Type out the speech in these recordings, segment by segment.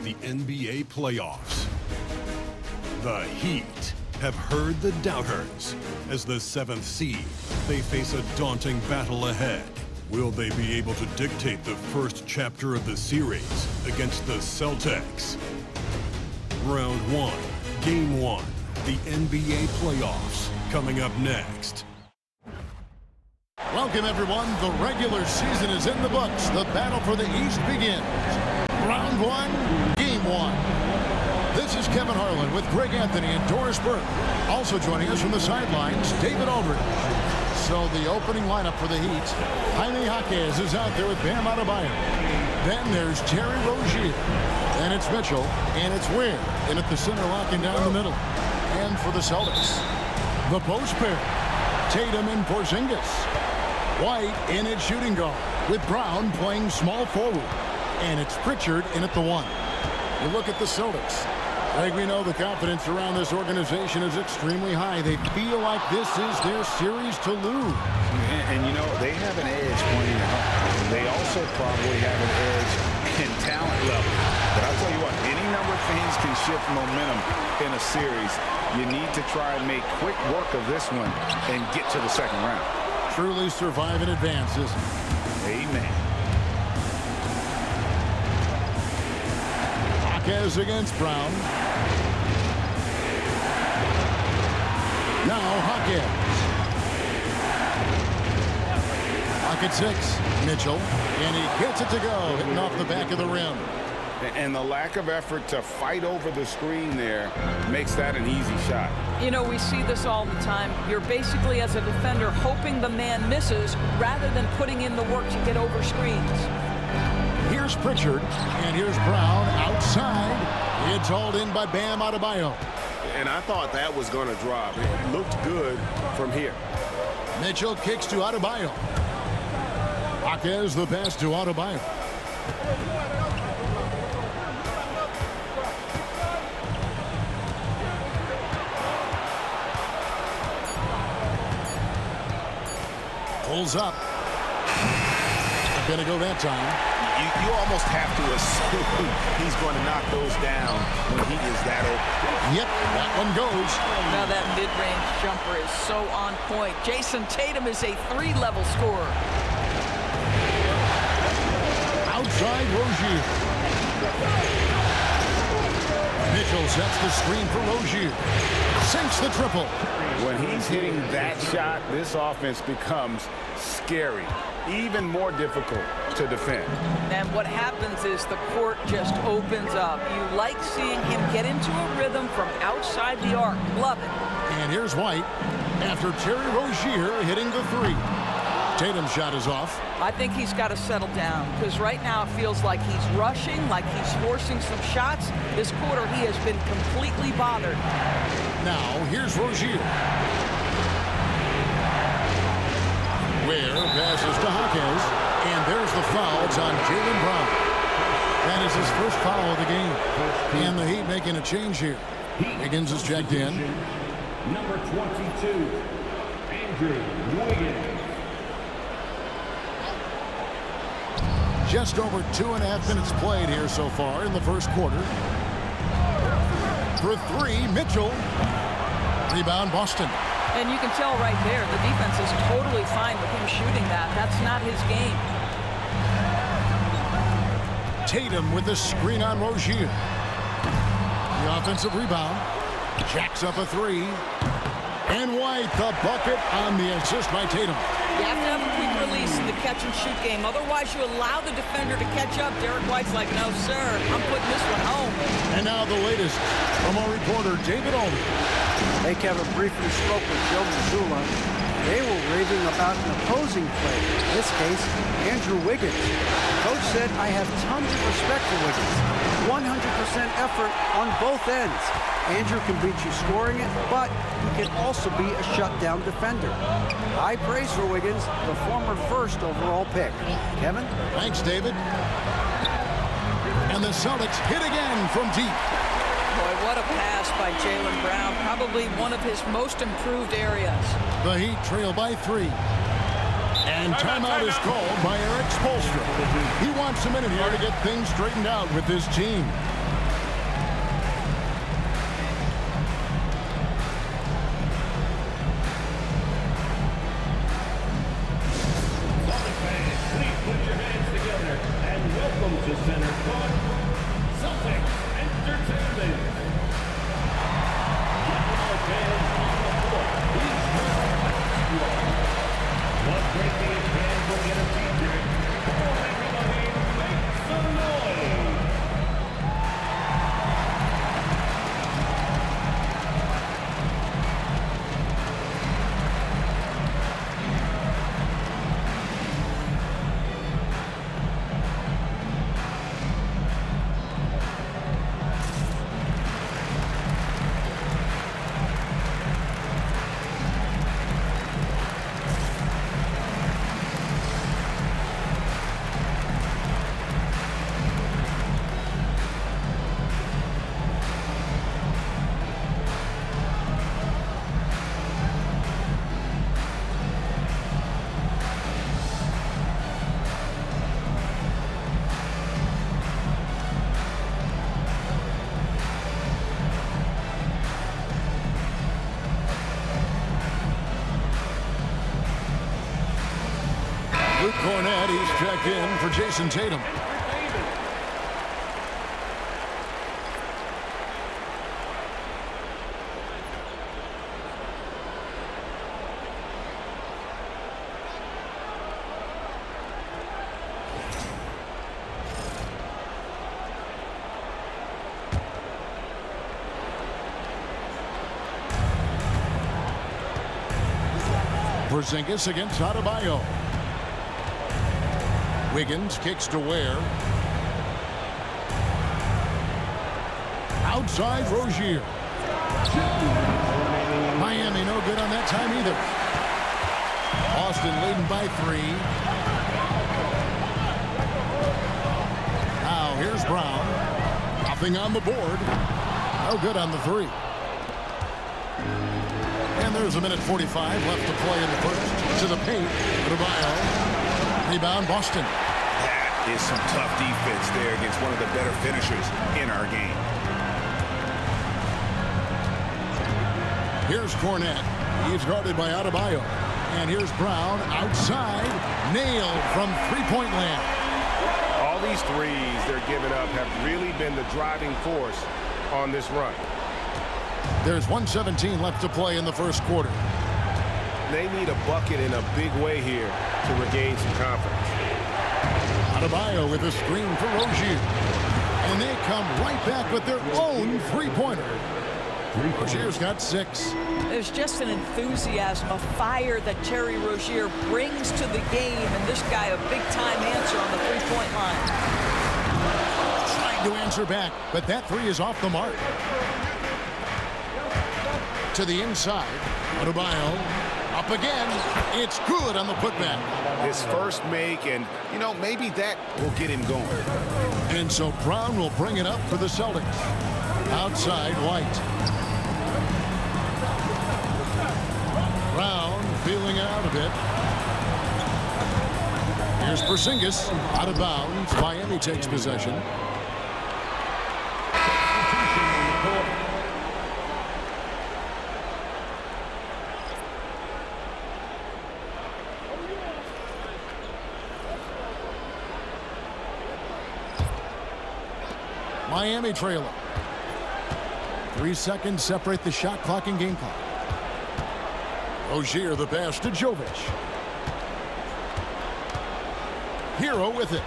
the NBA playoffs. The Heat have heard the doubters. As the 7th seed, they face a daunting battle ahead. Will they be able to dictate the first chapter of the series against the Celtics? Round 1, Game 1, the NBA playoffs, coming up next. Welcome, everyone. The regular season is in the books. The battle for the East begins. Round 1, Game 1. This is Kevin Harlan with Greg Anthony and Doris Burke. Also joining us from the sidelines, David Aldridge. So the opening lineup for the Heat, Jaime Jaquez is out there with Bam Adebayo. Then there's Terry Rozier. Then it's Mitchell, and it's Ware in at the center, locking down the middle. And for the Celtics, the post pair, Tatum and Porzingis. White in at shooting guard, with Brown playing small forward. And it's Pritchard in at the 1. You look at the Celtics. Like we know, the confidence around this organization is extremely high. They feel like this is their series to lose. And you know, they have an edge pointing at home. They also probably have an edge in talent level. But I'll tell you what, any number of things can shift momentum in a series. You need to try and make quick work of this one and get to the second round. Truly survive in advance, isn't it? Amen. Jaquez against Brown. Now Jaquez. Pocket 6, Mitchell, and he gets it to go, hitting off the back of the rim. And the lack of effort to fight over the screen there makes that an easy shot. You know, we see this all the time. You're basically, as a defender, hoping the man misses rather than putting in the work to get over screens. Here's Pritchard, and here's Brown outside. It's hauled in by Bam Adebayo. And I thought that was going to drop. It looked good from here. Mitchell kicks to Adebayo. Jaquez the pass to Adebayo. Pulls up. Not going to go that time. You almost have to assume he's going to knock those down when he is that open. Yep, that one goes. Now that mid-range jumper is so on point. Jason Tatum is a 3-level scorer. Outside Rozier. Mitchell sets the screen for Rozier. Sinks the triple. When he's hitting that shot, this offense becomes scary, even more difficult to defend. And what happens is the court just opens up. You like seeing him get into a rhythm from outside the arc. Love it. And here's White after Terry Rozier hitting the 3. Tatum's shot is off. I think he's got to settle down because right now it feels like he's rushing, like he's forcing some shots. This quarter he has been completely bothered. Now here's Rozier. Ware passes to Jaquez, and there's the foul. It's on Jaylen Brown. That is his first foul of the game. And the Heat making a change here. Wiggins is checked in. Number 22, Andrew Wiggins. Just over 2.5 minutes played here so far in the first quarter. For 3, Mitchell. Rebound, Boston. And you can tell right there, the defense is totally fine with him shooting that. That's not his game. Tatum with the screen on Rozier. The offensive rebound. Jacks up a 3. And White, the bucket on the assist by Tatum. You have to have a quick release in the catch-and-shoot game. Otherwise, you allow the defender to catch up. Derek White's like, no, sir, I'm putting this one home. And now the latest from our reporter, David Aldridge. Hey, Kevin briefly spoke with Joe Mazzulla. They were raving about an opposing player. In this case, Andrew Wiggins. Coach said, I have tons of respect for Wiggins. 100% effort on both ends. Andrew can beat you scoring it, but he can also be a shutdown defender. High praise for Wiggins, the former first overall pick. Kevin? Thanks, David. And the Celtics hit again from deep. Boy, what a pass by Jaylen Brown. Probably one of his most improved areas. The Heat trail by 3. And timeout is called by Eric Spoelstra. He wants a minute here to get things straightened out with his team. Celtics Entertainment. What great game fans will get a t-shirt for making the game make some noise. Luke Cornett, he's checked in for Jason Tatum. Porzingis against Adebayo. Wiggins kicks to Ware. Outside Rozier. Miami no good on that time either. Boston leading by 3. Now here's Brown. Nothing on the board. No good on the 3. And there's a minute 45 left to play in the first. To the paint. Adebayo. Rebound Boston. That is some tough defense there against one of the better finishers in our game. Here's Cornett. He's guarded by Adebayo. And here's Brown outside. Nailed from three-point land. All these threes they're giving up have really been the driving force on this run. There's 1:17 left to play in the first quarter. They need a bucket in a big way here to regain some confidence. Adebayo with a screen for Rozier. And they come right back with their own three-pointer. Rozier's got 6. There's just an enthusiasm, a fire that Terry Rozier brings to the game, and this guy a big-time answer on the three-point line. Trying to answer back, but that 3 is off the mark. To the inside, Adebayo up again. It's good on the putback. His first make, and, you know, maybe that will get him going. And so Brown will bring it up for the Celtics. Outside, White. Brown feeling it out a bit. Here's Porzingis out of bounds. Miami takes possession. Miami trailer. 3 seconds separate the shot clock and game clock. Rozier the pass to Jovic. Hero with it.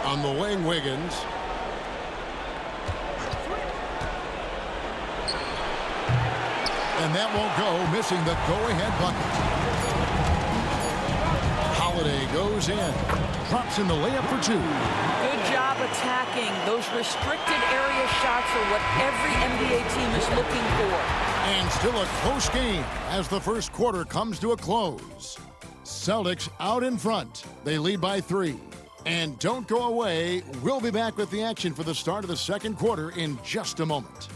On the wing, Wiggins. And that won't go, missing the go-ahead bucket. Holiday goes in. Drops in the layup for 2. Good job attacking. Those restricted area shots are what every NBA team is looking for. And still a close game as the first quarter comes to a close. Celtics out in front. They lead by 3. And don't go away. We'll be back with the action for the start of the second quarter in just a moment.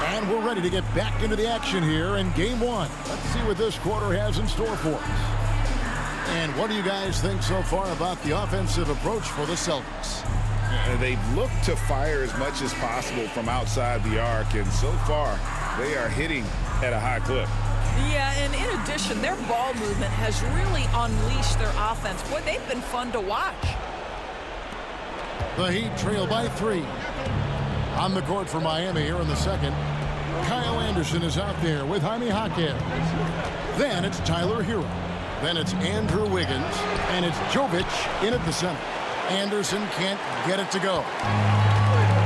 And we're ready to get back into the action here in Game 1. Let's see what this quarter has in store for us. And what do you guys think so far about the offensive approach for the Celtics? And they've looked to fire as much as possible from outside the arc, and so far they are hitting at a high clip. Yeah, and in addition, their ball movement has really unleashed their offense. Boy, they've been fun to watch. The Heat trail by 3. On the court for Miami here in the second. Kyle Anderson is out there with Jaime Jaquez. Then it's Tyler Hero. Then it's Andrew Wiggins. And it's Jovic in at the center. Anderson can't get it to go.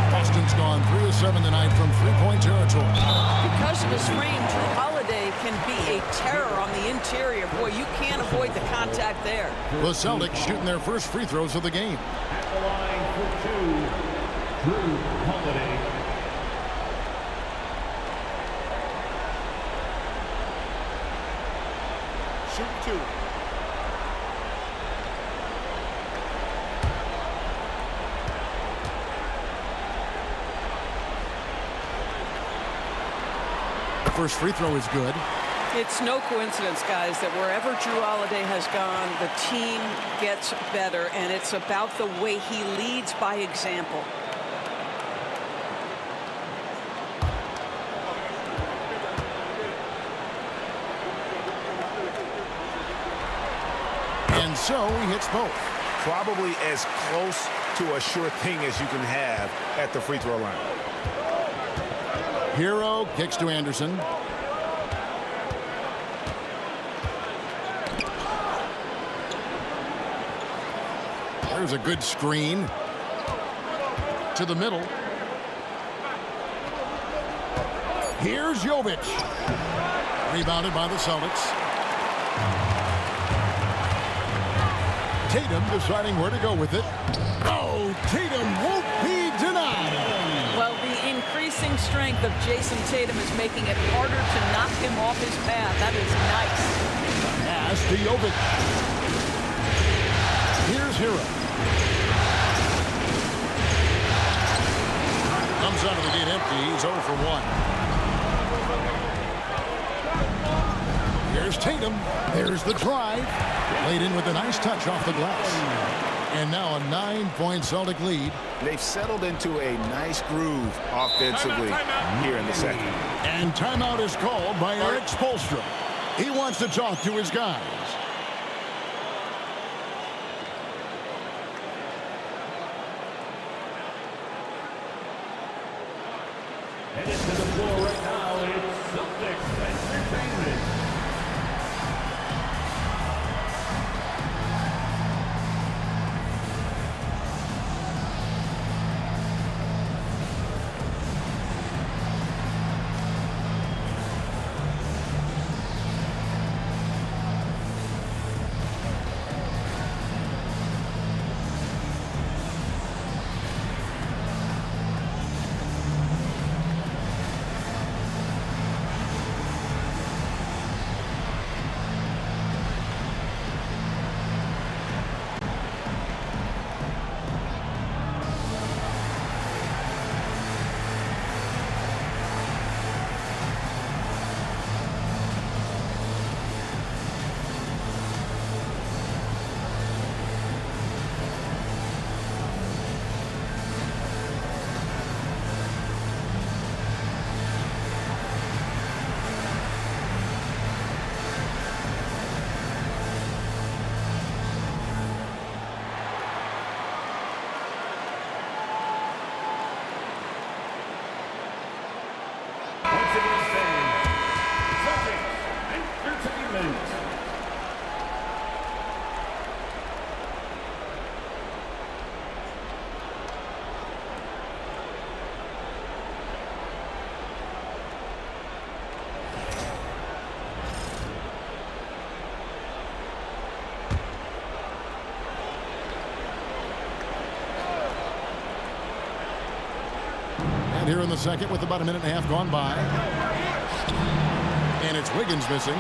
Boston's gone 3 of 7 tonight from three-point territory. Because of his frame, Drew Holiday can be a terror on the interior. Boy, you can't avoid the contact there. The Celtics shooting their first free throws of the game. At the line for 2, Drew Holiday. Shoot 2. First free throw is good. It's no coincidence, guys, that wherever Drew Holiday has gone, the team gets better, and it's about the way he leads by example. And so he hits both. Probably as close to a sure thing as you can have at the free throw line. Hero kicks to Anderson. There's a good screen. To the middle. Here's Jovic. Rebounded by the Celtics. Tatum deciding where to go with it. Oh, Tatum won't be denied. Well, the increasing strength of Jason Tatum is making it harder to knock him off his path. That is nice. Pass to Jovic. Here's Hero. Comes out of the gate empty. He's 0 for 1. Here's Tatum. There's the drive. Laid in with a nice touch off the glass. And now a 9-point Celtic lead. They've settled into a nice groove offensively here in the second. And timeout is called by Eric Spoelstra. He wants to talk to his guys. Headed to the floor right now, it's Celtics Entertainment. Here in the second with about a minute and a half gone by. And it's Wiggins missing.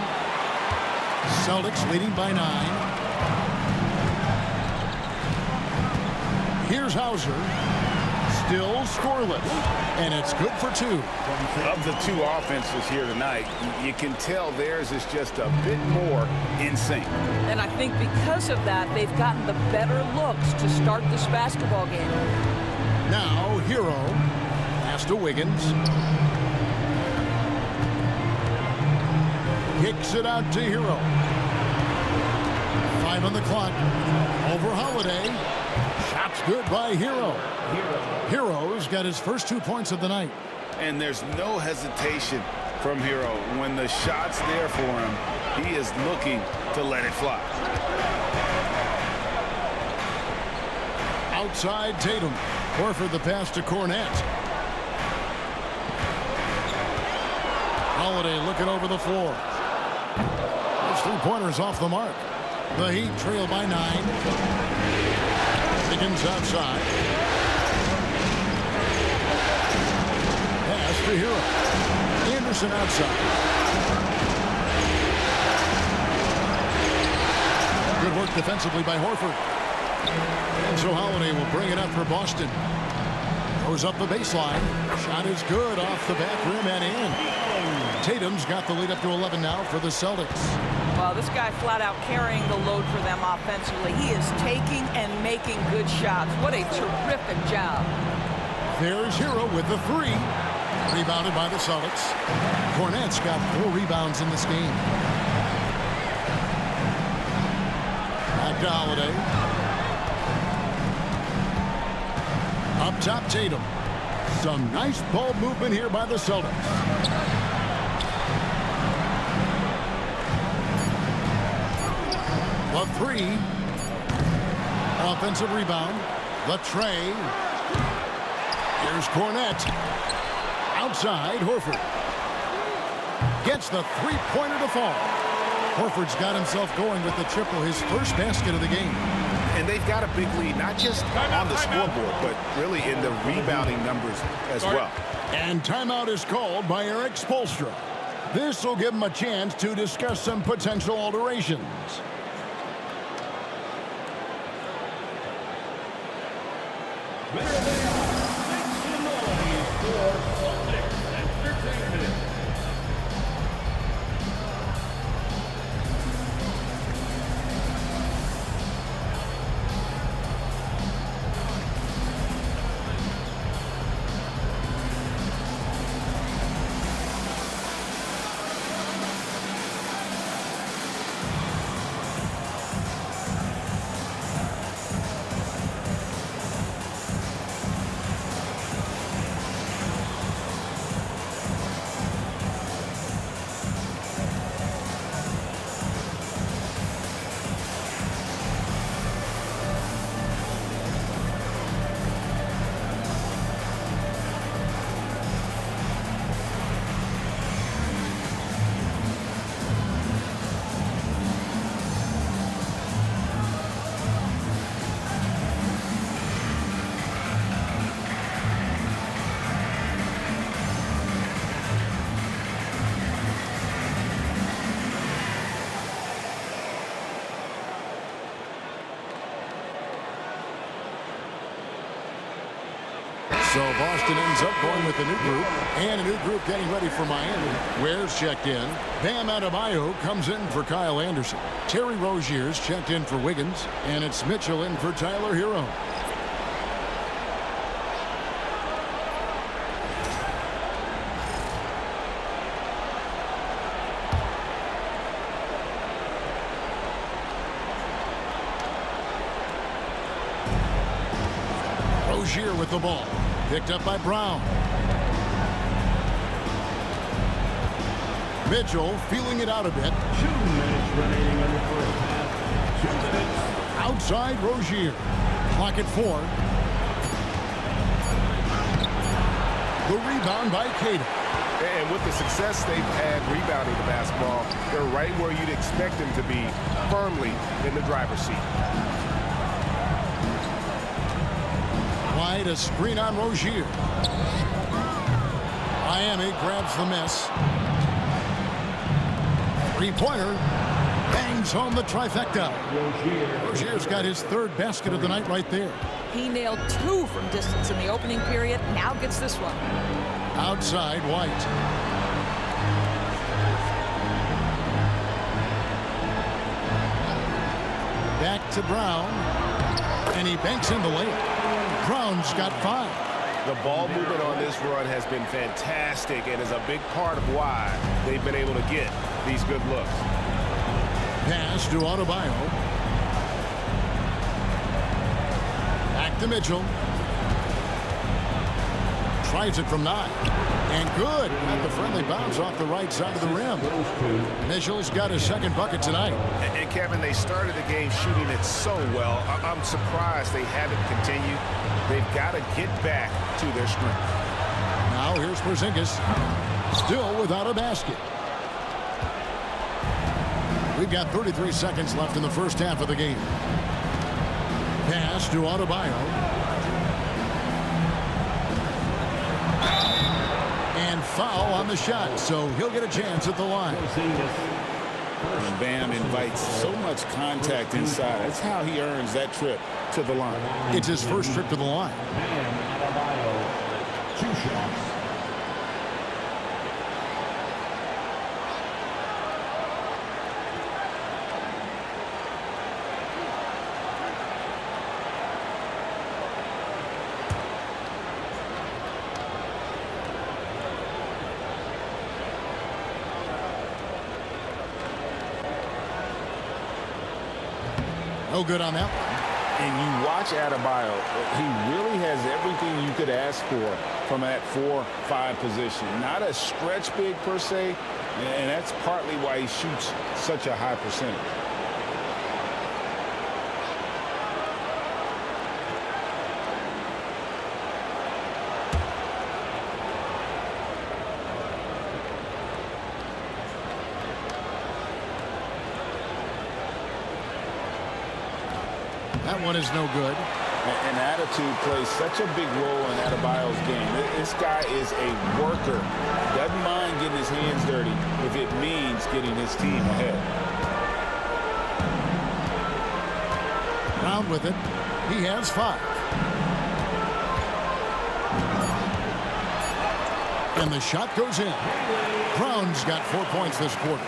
Celtics leading by 9. Here's Hauser. Still scoreless. And it's good for 2. Of the 2 offenses here tonight, you can tell theirs is just a bit more in sync. And I think because of that, they've gotten the better looks to start this basketball game. Now Hero. Pass to Wiggins. Kicks it out to Hero. 5 on the clock. Over Holiday. Shot's good by Hero. Hero's got his first 2 points of the night. And there's no hesitation from Hero. When the shot's there for him, he is looking to let it fly. Outside Tatum. Horford the pass to Cornet. Holiday looking over the floor. Those 3-pointers off the mark. The Heat trail by 9. Wiggins outside. Pass to Hero. Anderson outside. Good work defensively by Horford. And so Holiday will bring it up for Boston. Goes up the baseline. Shot is good off the back rim and in. Tatum's got the lead up to 11 now for the Celtics. Well, this guy flat out carrying the load for them offensively. He is taking and making good shots. What a terrific job. There's Hero with the 3. Rebounded by the Celtics. Cornet's got 4 rebounds in this game. Back to Holiday. Up top, Tatum. Some nice ball movement here by the Celtics. The 3. Offensive rebound. The tray. Here's Cornet. Outside, Horford. Gets the 3-pointer to fall. Horford's got himself going with the triple, his first basket of the game. And they've got a big lead, not just on the scoreboard, but really in the rebounding numbers as well. And timeout is called by Eric Spoelstra. This will give him a chance to discuss some potential alterations. There they are. Make some noise for Celtics Entertainment. So Boston ends up going with a new group, and a new group getting ready for Miami. Ware's checked in. Bam Adebayo comes in for Kyle Anderson. Terry Rozier's checked in for Wiggins, and it's Mitchell in for Tyler Hero. Rozier with the ball. Picked up by Brown. Mitchell feeling it out a bit. 2 minutes remaining in the first half. 2 minutes. Outside Rozier. Clock at 4. The rebound by Cato. And with the success they've had rebounding the basketball, they're right where you'd expect them to be, firmly in the driver's seat. Wide, a screen on Rozier. Miami grabs the miss. 3-pointer. Bangs home the trifecta. Rozier's got his 3rd basket of the night right there. He nailed 2 from distance in the opening period. Now gets this one. Outside White. Back to Brown. And he banks in the layup. Brown's got 5. The ball movement on this run has been fantastic and is a big part of why they've been able to get these good looks. Pass to Adebayo. Back to Mitchell. Tries it from 9. And good. Got the friendly bounce off the right side of the rim. Mitchell's got his second bucket tonight. And Kevin, they started the game shooting it so well. I'm surprised they haven't continued. They've got to get back to their strength. Now here's Porzingis. Still without a basket. We've got 33 seconds left in the first half of the game. Pass to Adebayo. And foul on the shot, so he'll get a chance at the line. And Bam invites so much contact inside. That's how he earns that trip to the line. It's his first trip to the line. Bam Adebayo, 2 shots. No good on that one. And you watch Adebayo, he really has everything you could ask for from that 4-5 position. Not a stretch big per se, and that's partly why he shoots such a high percentage. That one is no good. And attitude plays such a big role in Adebayo's game. This guy is a worker. Doesn't mind getting his hands dirty if it means getting his team ahead. Brown with it. He has 5. And the shot goes in. Brown's got 4 points this quarter.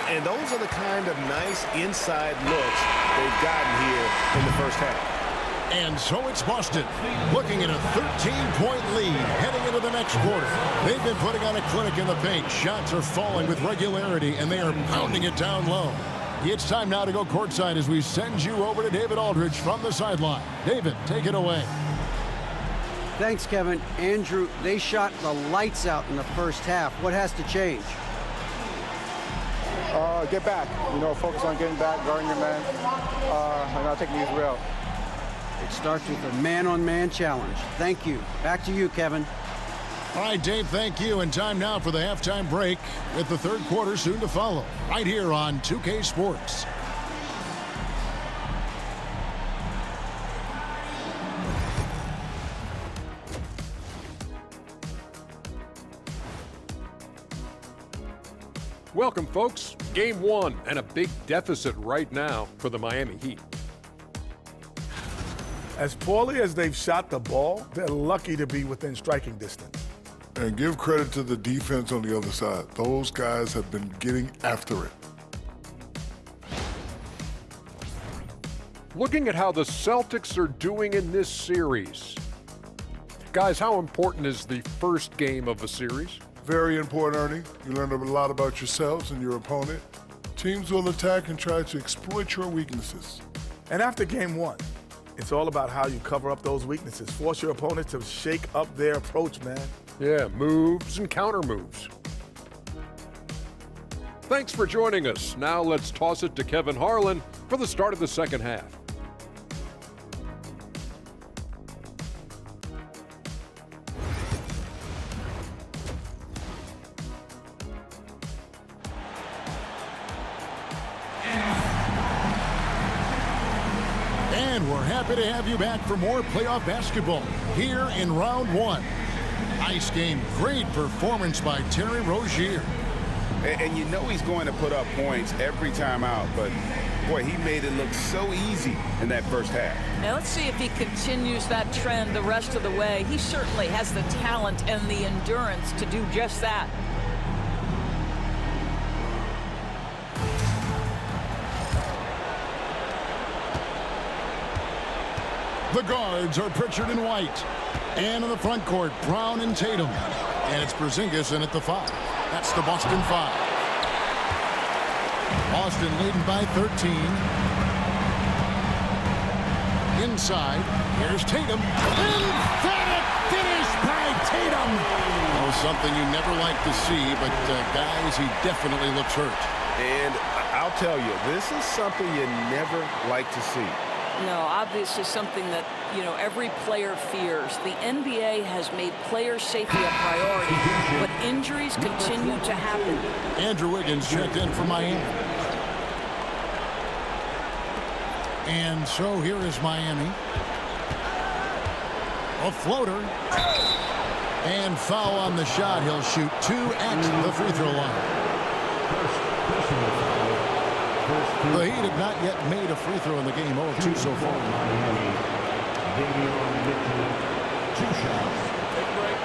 And those are the kind of nice inside looks they've gotten here in the first half. And so it's Boston looking at a 13-point lead heading into the next quarter. They've been putting on a clinic in the paint. Shots are falling with regularity, and they are pounding it down low. It's time now to go courtside as we send you over to David Aldridge from the sideline. David, take it away. Thanks, Kevin. Andrew, they shot the lights out in the first half. What has to change? Get back. Focus on getting back, guarding your man, and not taking these real. It starts with a man-on-man challenge. Thank you. Back to you, Kevin. All right, Dave, thank you. And time now for the halftime break with the third quarter soon to follow right here on 2K Sports. Welcome, folks. Game 1 and a big deficit right now for the Miami Heat. As poorly as they've shot the ball, they're lucky to be within striking distance. And give credit to the defense on the other side. Those guys have been getting after it. Looking at how the Celtics are doing in this series. Guys, how important is the first game of a series? Very important, Ernie. You learn a lot about yourselves and your opponent. Teams will attack and try to exploit your weaknesses. And after game 1, it's all about how you cover up those weaknesses. Force your opponent to shake up their approach, man. Yeah, moves and counter moves. Thanks for joining us. Now let's toss it to Kevin Harlan for the start of the second half. And we're happy to have you back for more playoff basketball here in round 1. Nice game, great performance by Terry Rozier. And you know he's going to put up points every time out, but boy, he made it look so easy in that first half. Now let's see if he continues that trend the rest of the way. He certainly has the talent and the endurance to do just that. The guards are Pritchard and White. And in the front court, Brown and Tatum. And it's Porzingis in at the 5. That's the Boston 5. Boston leading by 13. Inside, here's Tatum. Emphatic finish by Tatum. Oh, something you never like to see, but guys, he definitely looks hurt. And I'll tell you, this is something you never like to see. No, obviously something that, every player fears. The NBA has made player safety a priority, but injuries continue to happen. Andrew Wiggins checked in for Miami. And so here is Miami. A floater. And foul on the shot. He'll shoot 2 at the free throw line. The Heat have not yet made a free throw in the game. 0 of 2 so far. Miami. Davion Mitchell, 2 shots. Take a break.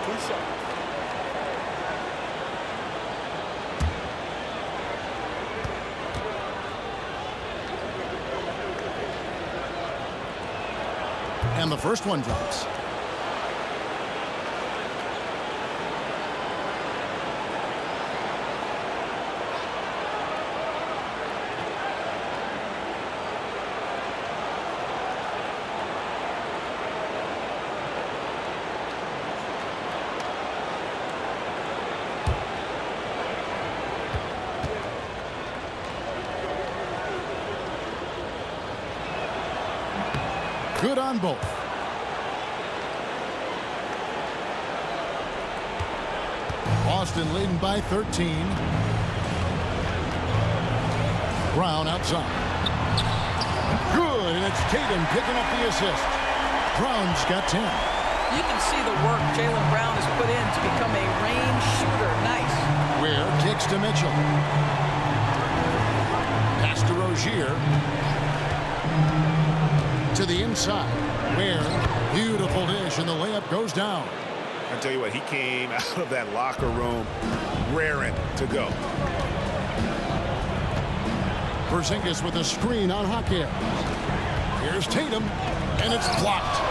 2 shots. And the first one drops. Good on both. Boston leading by 13. Brown outside. Good, and it's Tatum picking up the assist. Brown's got 10. You can see the work Jaylen Brown has put in to become a range shooter. Nice. Ware kicks to Mitchell. Pass to Rozier. To the inside. Ware, beautiful dish, and the layup goes down. I tell you what, he came out of that locker room raring to go. Porzingis with a screen on Hakeem. Here's Tatum, and it's blocked.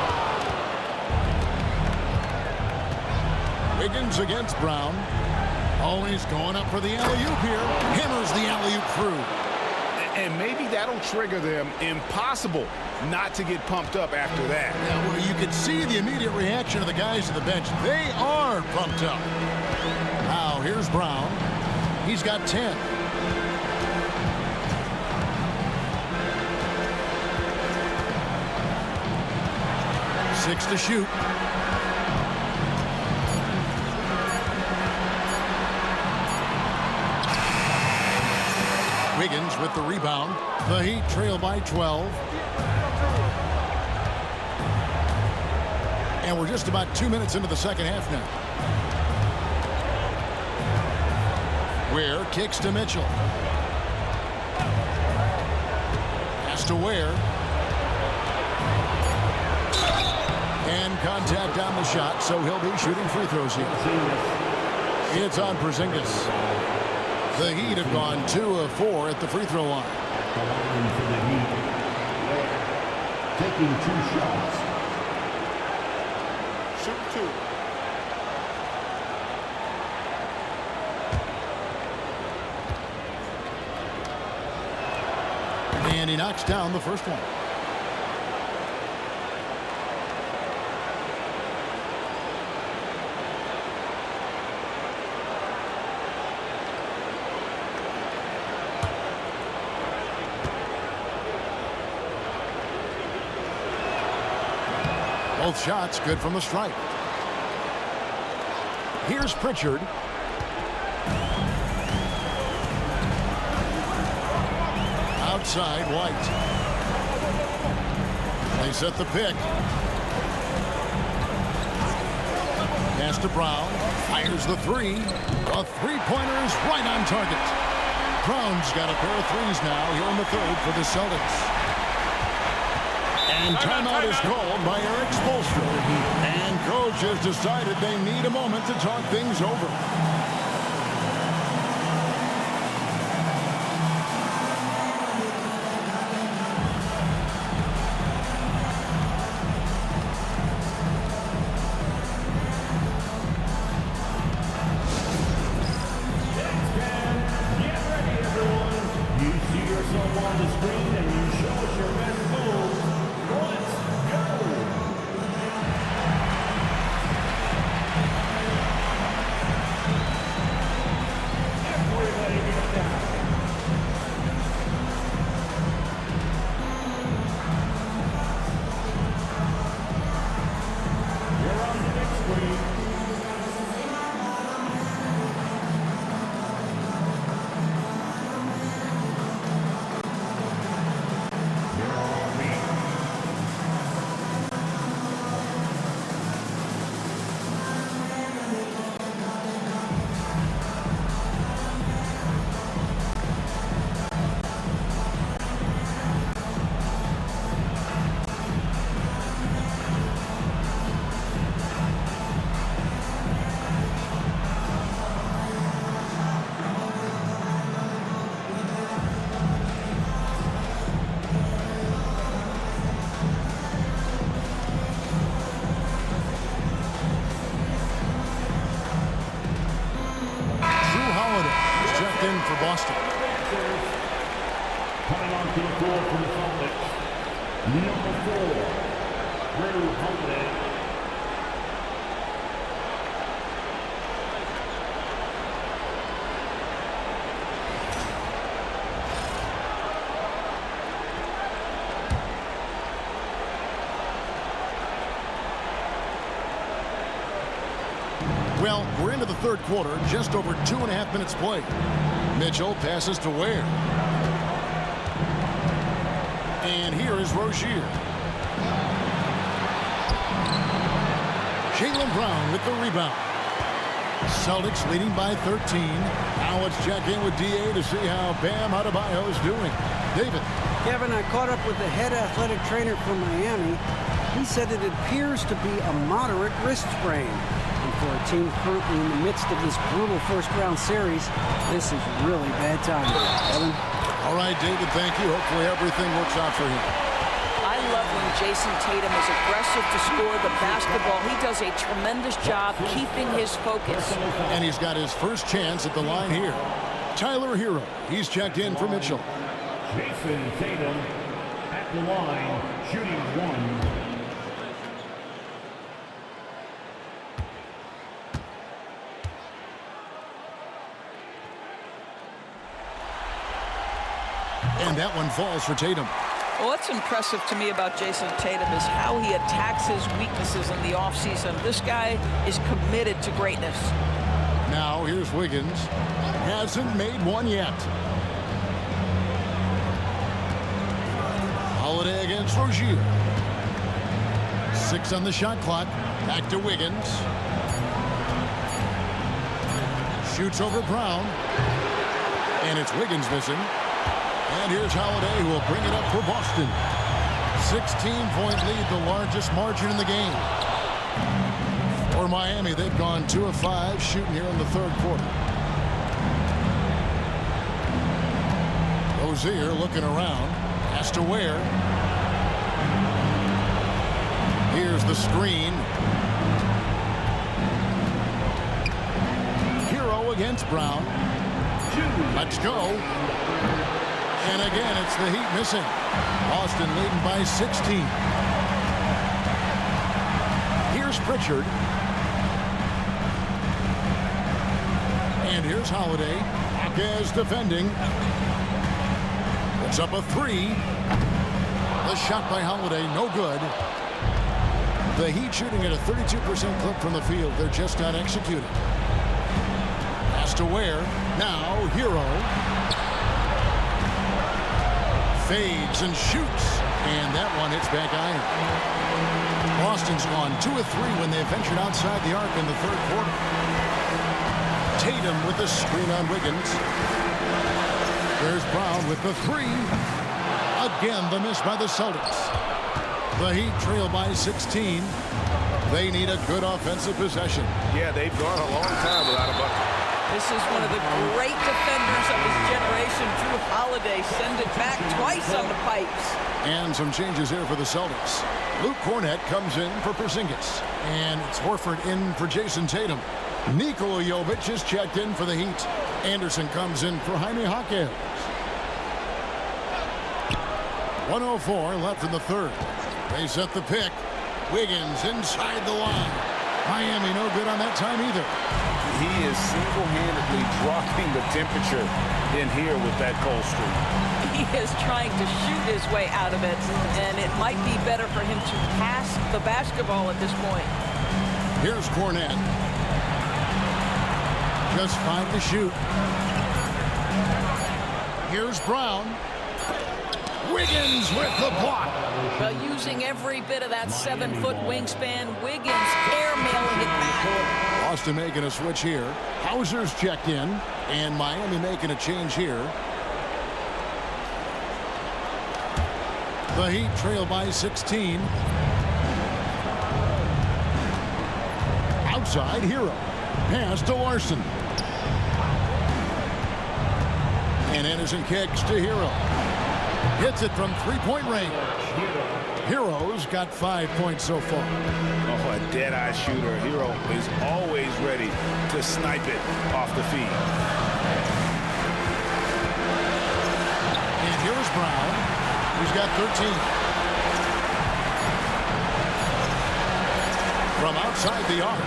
Wiggins against Brown. Always going up for the alley-oop here. Hammers the alley-oop through. And maybe that'll trigger them. Impossible not to get pumped up after that. Yeah, well, you could see the immediate reaction of the guys to the bench. They are pumped up. Now, here's Brown. He's got 10. Six to shoot. Wiggins with the rebound. The Heat trail by 12. And we're just about 2 minutes into the second half now. Ware kicks to Mitchell. Pass to Ware. And contact on the shot, so he'll be shooting free throws here. It's on Porzingis. The Heat have gone 2 of 4 at the free throw line. For the Heat, taking 2 shots. Shoot 2. And he knocks down the first one. Both shots good from the stripe. Here's Pritchard. Outside, White. They set the pick. Pass to Brown. Fires the 3. A three-pointer is right on target. Brown's got a pair of threes now here in the third for the Celtics. And timeout is called by Eric Spoelstra. And coach has decided they need a moment to talk things over. in for Boston. Coming onto the floor for the Celtics, number 4, Drew Holiday. Well, we're into the third quarter, just over 2.5 minutes played. Mitchell passes to Ware. And here is Rozier. Jaylen Brown with the rebound. Celtics leading by 13. Now let's check in with DA to see how Bam Adebayo is doing. David. Kevin, I caught up with the head athletic trainer from Miami. He said it appears to be a moderate wrist sprain. And for a team currently in the midst of this brutal first-round series, this is really bad timing. Kevin? All right, David, thank you. Hopefully everything works out for him. I love when Jason Tatum is aggressive to score the basketball. He does a tremendous job keeping his focus. And he's got his first chance at the line here. Tyler Hero. He's checked in for Mitchell. Jason Tatum at the line, shooting 1. And that one falls for Tatum. Well, what's impressive to me about Jason Tatum is how he attacks his weaknesses in the offseason. This guy is committed to greatness. Now here's Wiggins. Hasn't made one yet. Holiday against Rozier. 6 on the shot clock. Back to Wiggins. Shoots over Brown. And it's Wiggins missing. And here's Holiday, who will bring it up for Boston. 16-point lead, the largest margin in the game. For Miami, they've gone 2 of 5 shooting here in the third quarter. Rozier looking around. Has to Ware. Here's the screen. Hero against Brown. Let's go. And again, it's the Heat missing. Boston leading by 16. Here's Pritchard. And here's Holiday. Marquez defending. It's up a 3. The shot by Holiday, no good. The Heat shooting at a 32% clip from the field. They're just not executing. Has to Ware. Now, Hero. Fades and shoots. And that one hits back iron. Boston's gone 2 of 3 when they ventured outside the arc in the third quarter. Tatum with the screen on Wiggins. There's Brown with the 3. Again, the miss by the Celtics. The Heat trail by 16. They need a good offensive possession. Yeah, they've gone a long time without a bucket. This is one of the great defenders of his generation, Drew Holiday. Send it back twice on the pipes. And some changes here for the Celtics. Luke Cornett comes in for Porzingis. And it's Horford in for Jason Tatum. Nikola Jovic is checked in for the Heat. Anderson comes in for Jaime Jaquez. 1:04 left in the third. They set the pick. Wiggins inside the line. Miami no good on that time either. He is single-handedly dropping the temperature in here with that cold streak. He is trying to shoot his way out of it, and it might be better for him to pass the basketball at this point. Here's Cornett. Just 5 to shoot. Here's Brown. Wiggins with the block. Well, using every bit of that 7-foot wingspan, Wiggins airmailing it back. Boston making a switch here. Hauser's checked in, and Miami making a change here. The Heat trail by 16. Outside, Hero. Pass to Larson. And Anderson kicks to Hero. Hits it from 3-point range. Hero's got 5 points so far. Oh, a dead-eye shooter. Hero is always ready to snipe it off the feed. Here's Brown. He's got 13. From outside the arc.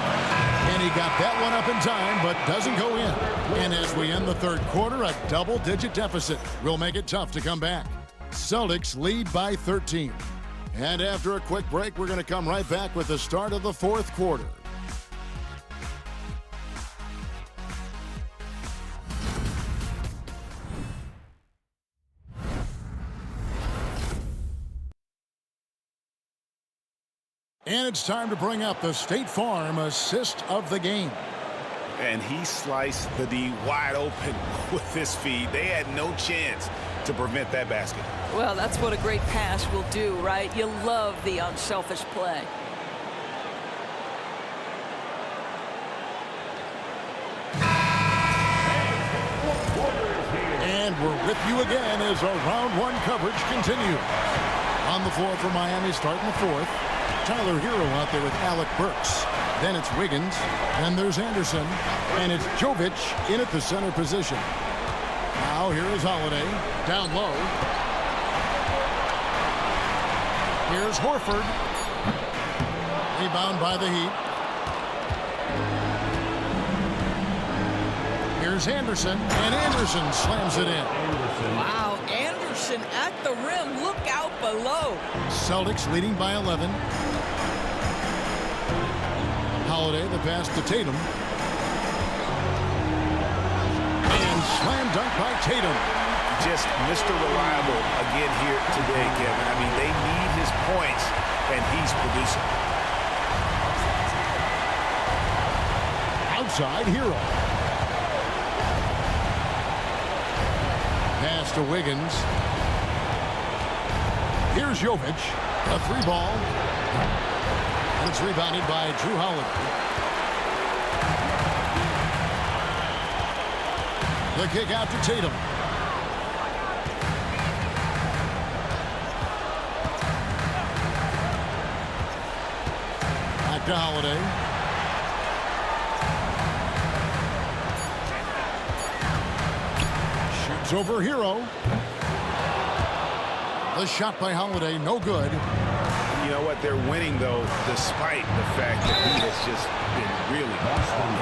And he got that one up in time, but doesn't go in. And as we end the third quarter, a double-digit deficit will make it tough to come back. Celtics lead by 13. And after a quick break, we're going to come right back with the start of the fourth quarter. And it's time to bring up the State Farm assist of the game. And he sliced the D wide open with this feed. They had no chance to prevent that basket. Well, that's what a great pass will do, right? You love the unselfish play. And we're with you again as our round one coverage continues. On the floor for Miami starting the fourth. Tyler Hero out there with Alec Burks. Then it's Wiggins. Then there's Anderson. And it's Jovic in at the center position. Now here is Holiday. Down low. Here's Horford. Rebound by the Heat. Here's Anderson. And Anderson slams it in. Wow, Anderson at the rim. Look out below. Celtics leading by 11. Holiday, the pass to Tatum. And slam dunk by Tatum. Just Mr. Reliable again here today, Kevin. I mean, they need his points, and he's producing. Outside Hero. Pass to Wiggins. Here's Jovic. A three ball. And it's rebounded by Drew Holiday. The kick out to Tatum. Back to Holiday. Shoots over Hero. The shot by Holiday, no good. You know what? They're winning, though, despite the fact that he has just been really awesome.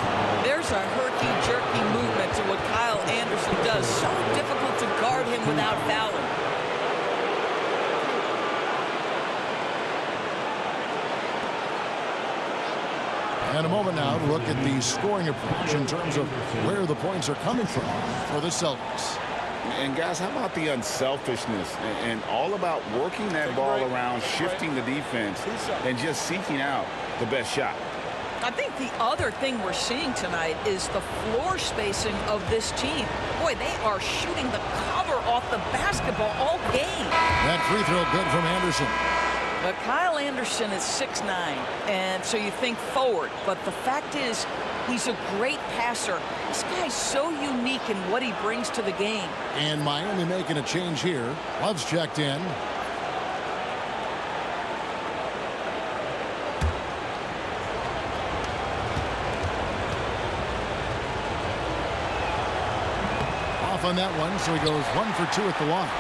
There's a herky-jerky movement to what Kyle Anderson does. So difficult to guard him without fouling. And a moment now to look at the scoring approach in terms of where the points are coming from for the Celtics. And guys, how about the unselfishness and all about working that ball around, shifting the defense, and just seeking out the best shot? I think the other thing we're seeing tonight is the floor spacing of this team. Boy, they are shooting the cover off the basketball all game. That free throw good from Anderson. But Kyle Anderson is 6'9", and so you think forward. But the fact is, he's a great passer. This guy's so unique in what he brings to the game. And Miami making a change here. Love's checked in. Off on that one, so he goes 1 for 2 at the line.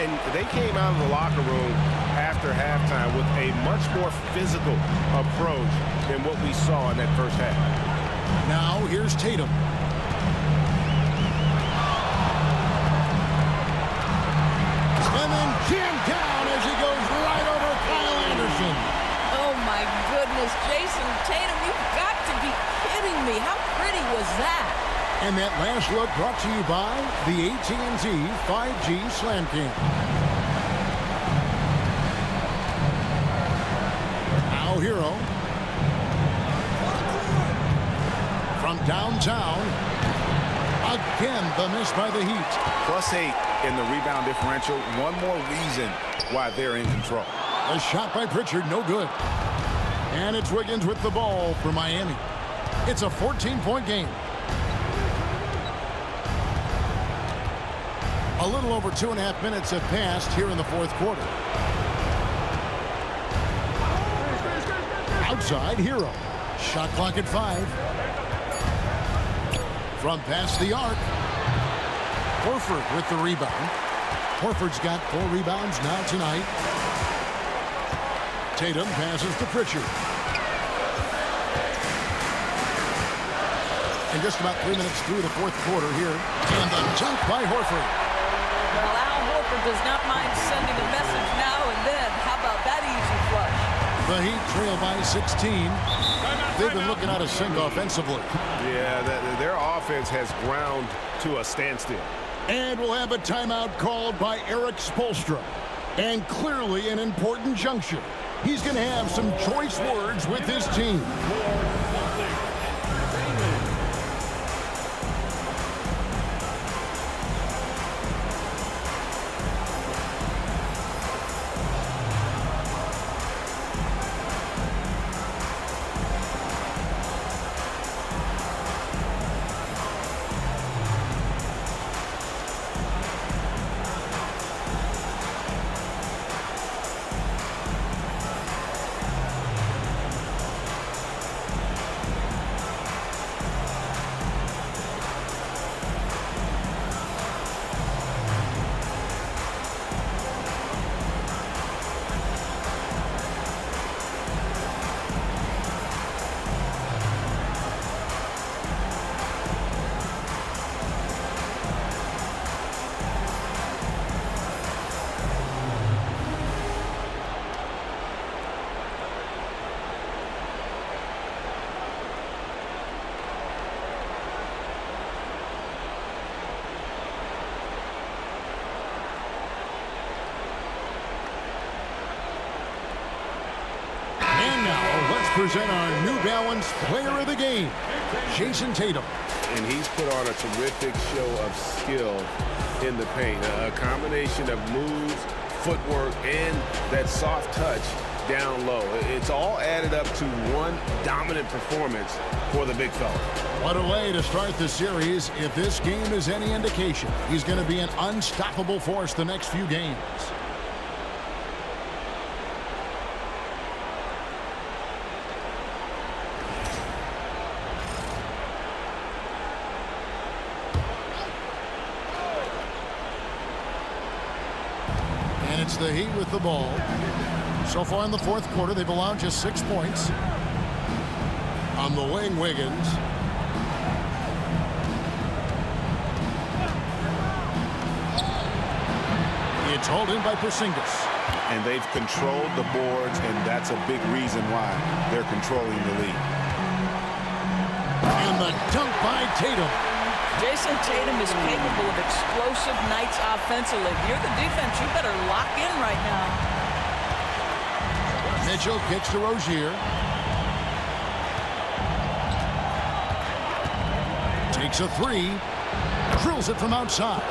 And they came out of the locker room after halftime with a much more physical approach than what we saw in that first half. Now here's Tatum. And then jammed down as he goes right over Kyle Anderson. Oh my goodness, Jason Tatum, you've got to be kidding me. How pretty was that? And that last look brought to you by the AT&T 5G Slam Cam. Now Hero. From downtown. Again, the miss by the Heat. +8 in the rebound differential. One more reason why they're in control. A shot by Pritchard, no good. And it's Wiggins with the ball for Miami. It's a 14-point game. A little over 2.5 minutes have passed here in the fourth quarter. Outside, Hero. Shot clock at 5. From past the arc. Horford with the rebound. Horford's got 4 rebounds now tonight. Tatum passes to Pritchard. And just about 3 minutes through the fourth quarter here. And the dunk by Horford. Well, Al Horford does not mind sending a message now and then. How about that easy flush? The Heat trail by 16. They've been looking out of sync offensively. Yeah, their offense has ground to a standstill. And we'll have a timeout called by Eric Spoelstra. And clearly an important juncture. He's going to have some choice words with his team. Present our New Balance Player of the Game, Jason Tatum. And he's put on a terrific show of skill in the paint. A combination of moves, footwork, and that soft touch down low. It's all added up to one dominant performance for the big fella. What a way to start the series. If this game is any indication, he's going to be an unstoppable force the next few games. It's the Heat with the ball. So far in the fourth quarter, they've allowed just 6 points. On the wing, Wiggins. It's hauled in by Porzingis. And they've controlled the boards, and that's a big reason why they're controlling the lead. And the dunk by Tatum. Jason Tatum is capable of explosive nights offensively. If you're the defense, you better lock in right now. Mitchell kicks to Rozier. Takes a 3. Drills it from outside.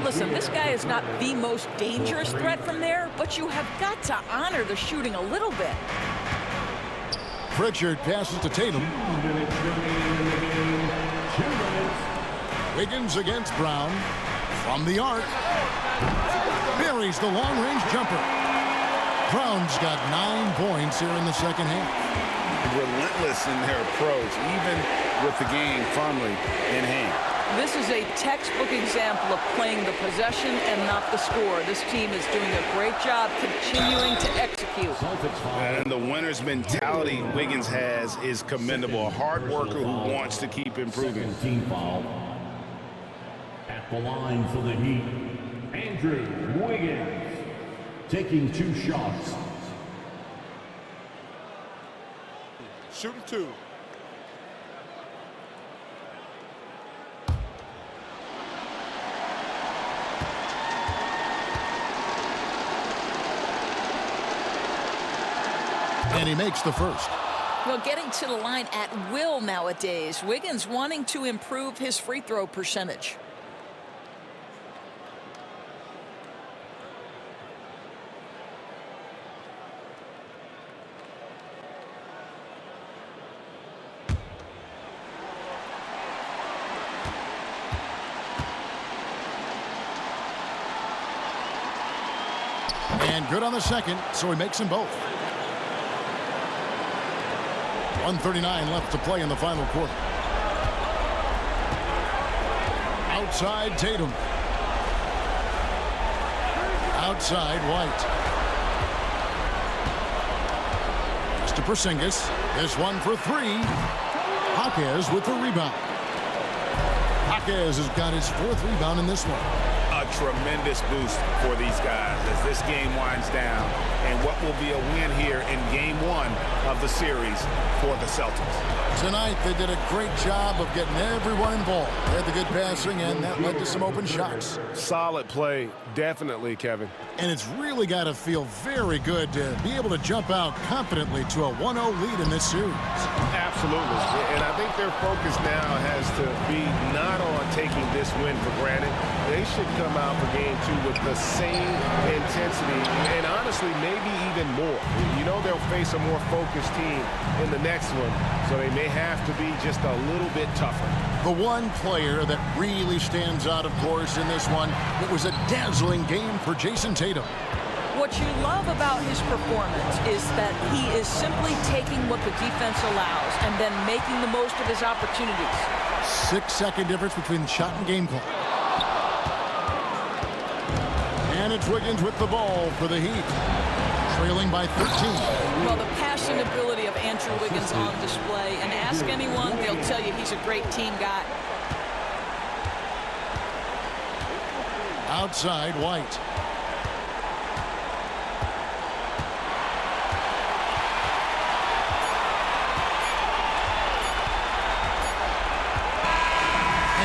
Listen, this guy is not the most dangerous threat from there, but you have got to honor the shooting a little bit. Pritchard passes to Tatum. Wiggins against Brown. From the arc. Buries the long-range jumper. Brown's got 9 points here in the second half. Relentless in their approach, even with the game firmly in hand. This is a textbook example of playing the possession and not the score. This team is doing a great job continuing to execute. And the winner's mentality Wiggins has is commendable. A hard worker who wants to keep improving. Team foul. At the line for the Heat, Andrew Wiggins taking 2 shots. Shooting 2. And he makes the first. Well, getting to the line at will nowadays. Wiggins wanting to improve his free throw percentage. And good on the second, so he makes them both. 1:39 left to play in the final quarter. Outside Tatum. Outside, White. To Porzingis. This one for three. Jaquez with the rebound. Jaquez has got his 4th rebound in this one. A tremendous boost for these guys as this game winds down, and what will be a win here in game 1 of the series for the Celtics. Tonight, they did a great job of getting everyone involved. They had the good passing, and that led to some open shots. Solid play, definitely, Kevin. And it's really got to feel very good to be able to jump out confidently to a 1-0 lead in this series. Absolutely. And I think their focus now has to be not on taking this win for granted. They should come out for game 2 with the same intensity and honestly maybe even more. You know they'll face a more focused team in the next one, so they may have to be just a little bit tougher. The one player that really stands out, of course, in this one, it was a dazzling game for Jason Tatum. What you love about his performance is that he is simply taking what the defense allows and then making the most of his opportunities. 6-second difference between the shot and game clock. And it's Wiggins with the ball for the Heat, trailing by 13. Well, the passing ability of Andrew Wiggins on display, and ask anyone, they'll tell you he's a great team guy. Outside, White.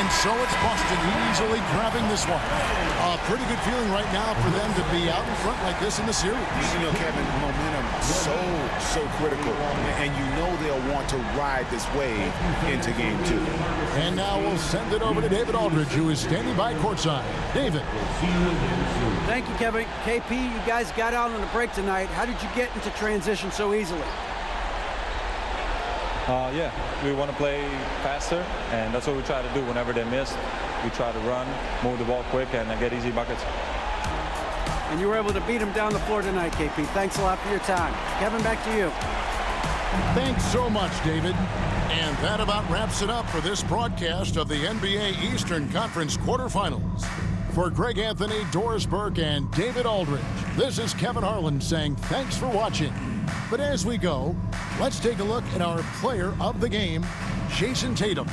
And so it's Boston easily grabbing this one. A pretty good feeling right now for them to be out in front like this in the series. You know, Kevin, momentum so critical, and you know they'll want to ride this wave into game 2. And now we'll send it over to David Aldridge, who is standing by courtside. David. Thank you, Kevin. KP, you guys got out on the break tonight. How did you get into transition so easily? Yeah, we want to play faster, and that's what we try to do whenever they miss. We try to run, move the ball quick, and get easy buckets. And you were able to beat them down the floor tonight, KP. Thanks a lot for your time. Kevin, back to you. Thanks so much, David. And that about wraps it up for this broadcast of the NBA Eastern Conference quarterfinals. For Greg Anthony, Doris Burke, and David Aldridge, this is Kevin Harlan saying thanks for watching. But as we go, let's take a look at our player of the game, Jason Tatum.